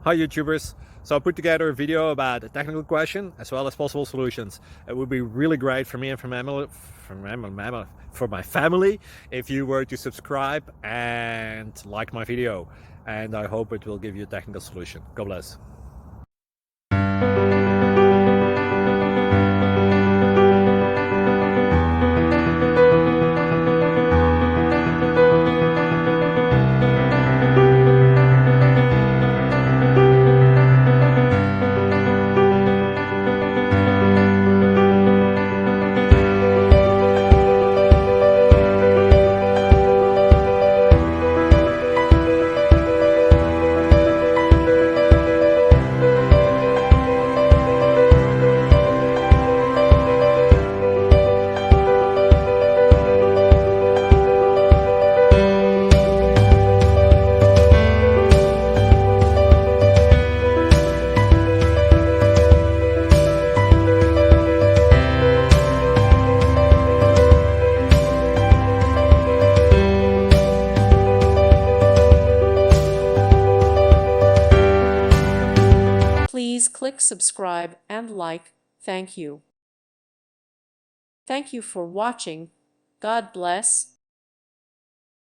Hi YouTubers! So I put together a video about a technical question as well as possible solutions. It would be really great for me and for my family if you were to subscribe and like my video, and I hope it will give you a technical solution. God bless. Please click subscribe and like. Thank you. Thank you for watching. God bless.